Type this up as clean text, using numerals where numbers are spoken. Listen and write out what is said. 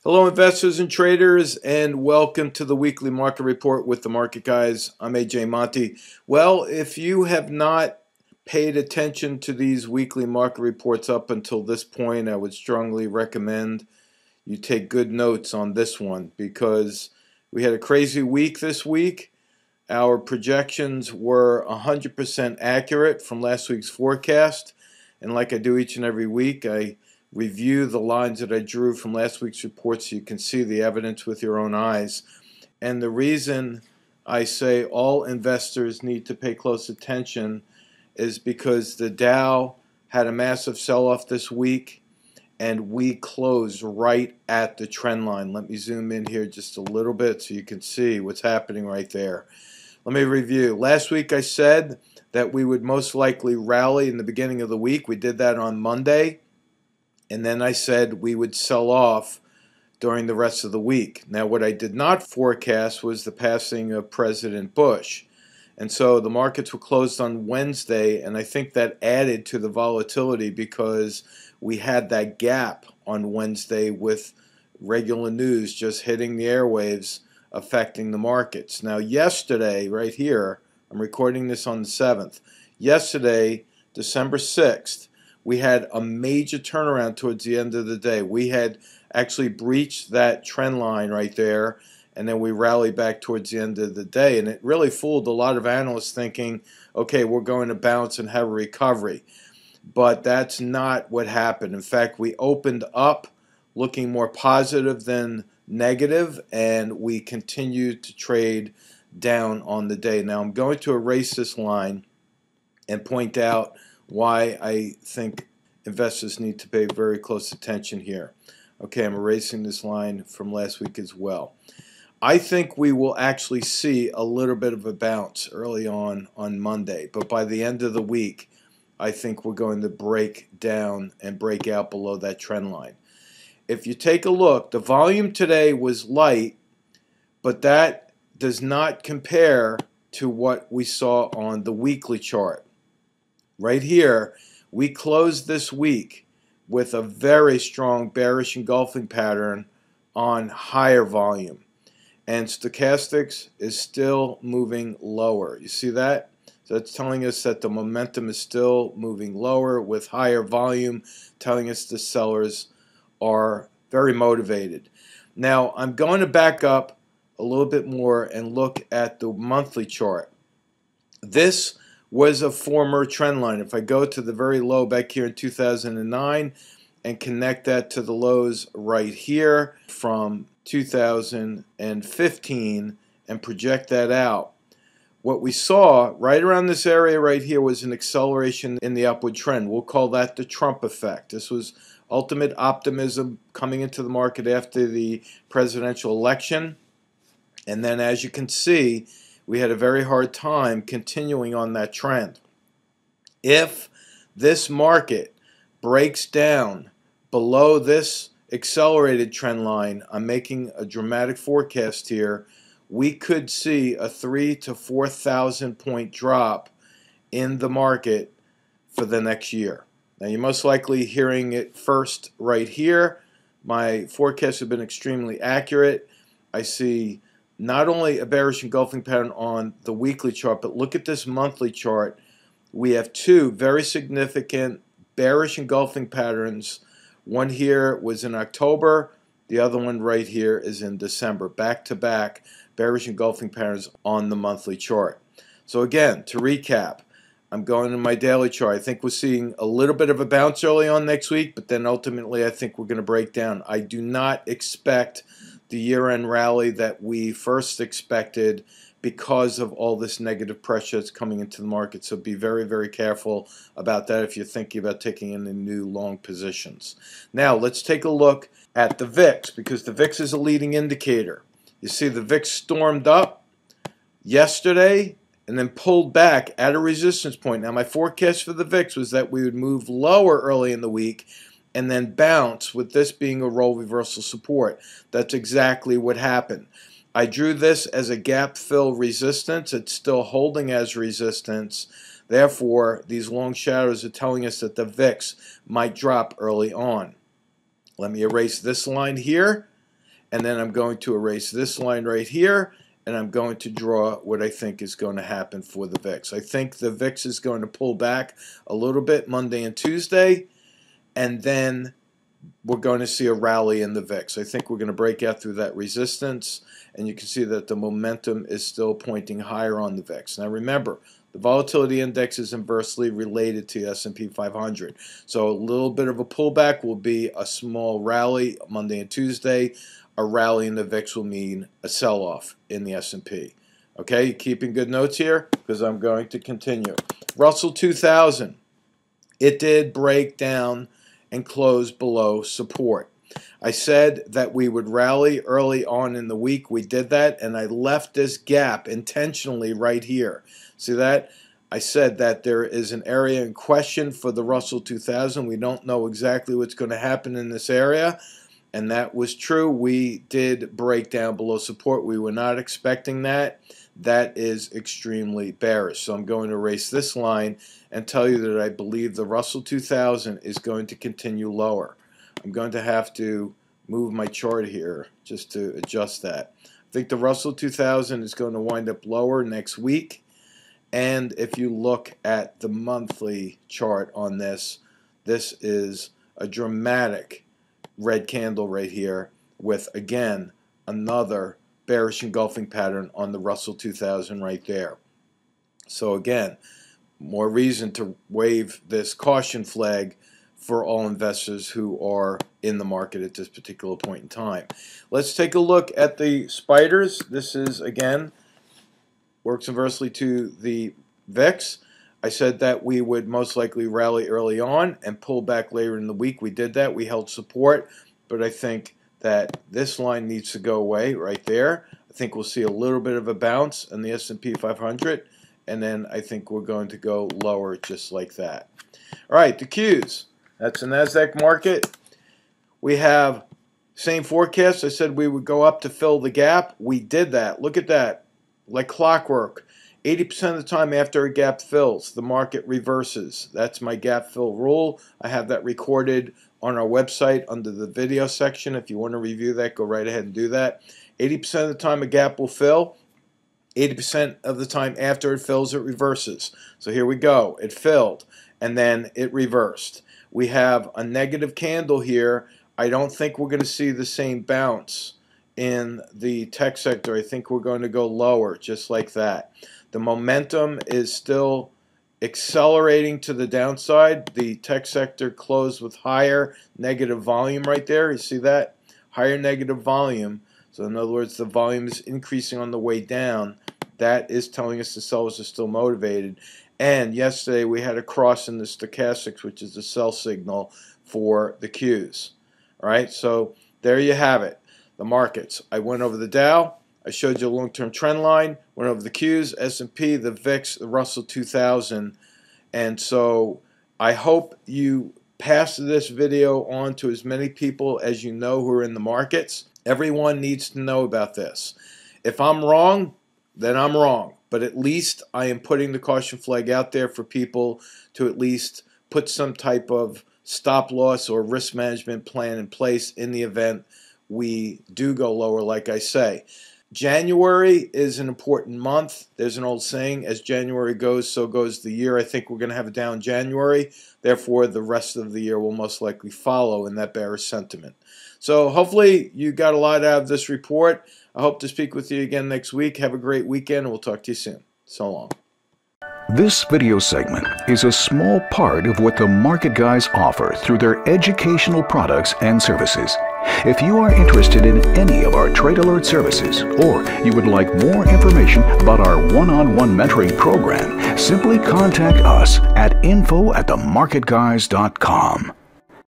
Hello, investors and traders, and welcome to the weekly market report with the Market Guys. I'm AJ Monty. Well, if you have not paid attention to these weekly market reports up until this point, I would strongly recommend you take good notes on this one because we had a crazy week this week. Our projections were 100% accurate from last week's forecast, and like I do each and every week, I review the lines that I drew from last week's report so you can see the evidence with your own eyes. And the reason I say all investors need to pay close attention is because the Dow had a massive sell-off this week and we closed right at the trend line. Let me zoom in here just a little bit so you can see what's happening right there. Let me review. Last week I said that we would most likely rally in the beginning of the week. We did that on Monday. And then I said we would sell off during the rest of the week. Now, what I did not forecast was the passing of President Bush. And so the markets were closed on Wednesday, and I think that added to the volatility because we had that gap on Wednesday with regular news just hitting the airwaves, affecting the markets. Now, yesterday, right here, I'm recording this on the 7th. Yesterday, December 6th, we had a major turnaround towards the end of the day. We had actually breached that trend line right there, and then we rallied back towards the end of the day. And it really fooled a lot of analysts thinking, okay, we're going to bounce and have a recovery. But that's not what happened. In fact, we opened up looking more positive than negative, and we continued to trade down on the day. Now, I'm going to erase this line and point out why I think investors need to pay very close attention here. Okay, I'm erasing this line from last week as well. I think we will actually see a little bit of a bounce early on Monday, but by the end of the week, I think we're going to break down and break out below that trend line. If you take a look, the volume today was light, but that does not compare to what we saw on the weekly chart. Right here, we closed this week with a very strong bearish engulfing pattern on higher volume. And stochastics is still moving lower. You see that? So that's telling us that the momentum is still moving lower with higher volume, telling us the sellers are very motivated. Now, I'm going to back up a little bit more and look at the monthly chart. This was a former trend line. If I go to the very low back here in 2009 and connect that to the lows right here from 2015 and project that out, what we saw right around this area right here was an acceleration in the upward trend. We'll call that the Trump effect. This was ultimate optimism coming into the market after the presidential election. And then as you can see, we had a very hard time continuing on that trend. If this market breaks down below this accelerated trend line, I'm making a dramatic forecast here, we could see a 3,000 to 4,000 point drop in the market for the next year. Now, you're most likely hearing it first right here. My forecasts have been extremely accurate. I see not only a bearish engulfing pattern on the weekly chart, but look at this monthly chart. We have two very significant bearish engulfing patterns. One here was in October. The other one right here is in December. Back to back bearish engulfing patterns on the monthly chart. So again, to recap, I'm going to my daily chart. I think we're seeing a little bit of a bounce early on next week, but then ultimately I think we're going to break down. I do not expect the year-end rally that we first expected because of all this negative pressure that's coming into the market. So be very, very careful about that if you're thinking about taking in the new long positions. Now let's take a look at the VIX, because the VIX is a leading indicator. You see the VIX stormed up yesterday and then pulled back at a resistance point. Now my forecast for the VIX was that we would move lower early in the week and then bounce, with this being a role reversal support. That's exactly what happened. I drew this as a gap fill resistance. It's still holding as resistance. Therefore, these long shadows are telling us that the VIX might drop early on. Let me erase this line here, and then I'm going to erase this line right here, and I'm going to draw what I think is going to happen for the VIX. I think the VIX is going to pull back a little bit Monday and Tuesday, and then we're going to see a rally in the VIX. I think we're going to break out through that resistance, and you can see that the momentum is still pointing higher on the VIX. Now remember, the volatility index is inversely related to the S&P 500. So a little bit of a pullback will be a small rally Monday and Tuesday. A rally in the VIX will mean a sell-off in the S&P. Okay, keeping good notes here because I'm going to continue. Russell 2000, it did break down and close below support. I said that we would rally early on in the week. We did that, and I left this gap intentionally right here. See that? I said that there is an area in question for the Russell 2000. We don't know exactly what's going to happen in this area, and that was true. We did break down below support. We were not expecting that. That is extremely bearish. So I'm going to erase this line and tell you that I believe the Russell 2000 is going to continue lower. I'm going to have to move my chart here just to adjust that. I think the Russell 2000 is going to wind up lower next week. And if you look at the monthly chart on this, this is a dramatic red candle right here with, again, another bearish engulfing pattern on the Russell 2000 right there. So again, more reason to wave this caution flag for all investors who are in the market at this particular point in time. Let's take a look at the spiders. This is, again, works inversely to the VIX. I said that we would most likely rally early on and pull back later in the week. We did that. We held support, but I think that this line needs to go away right there. I think we'll see a little bit of a bounce in the S&P 500, and then I think we're going to go lower just like that. All right, the Qs. That's the NASDAQ market. We have same forecast. I said we would go up to fill the gap. We did that. Look at that. Like clockwork. 80% of the time after a gap fills, the market reverses. That's my gap fill rule. I have that recorded on our website under the video section. If you want to review that, go right ahead and do that. 80% of the time a gap will fill. 80% of the time after it fills, it reverses. So here we go. It filled, and then it reversed. We have a negative candle here. I don't think we're going to see the same bounce in the tech sector. I think we're going to go lower, just like that. The momentum is still accelerating to the downside. The tech sector closed with higher negative volume right there. You see that? Higher negative volume. So in other words, the volume is increasing on the way down. That is telling us the sellers are still motivated. And yesterday we had a cross in the stochastics, which is the sell signal for the Qs. All right, so there you have it. The markets. I went over the Dow. I showed you a long-term trend line. Went over the Qs, S&P, the VIX, the Russell 2000. And so I hope you pass this video on to as many people as you know who are in the markets. Everyone needs to know about this. If I'm wrong, then I'm wrong. But at least I am putting the caution flag out there for people to at least put some type of stop loss or risk management plan in place in the event we do go lower, like I say. January is an important month. There's an old saying, as January goes, so goes the year. I think we're going to have a down January. Therefore, the rest of the year will most likely follow in that bearish sentiment. So hopefully you got a lot out of this report. I hope to speak with you again next week. Have a great weekend, and we'll talk to you soon. So long. This video segment is a small part of what the Market Guys offer through their educational products and services. If you are interested in any of our Trade Alert services, or you would like more information about our one-on-one mentoring program, simply contact us at info@themarketguys.com.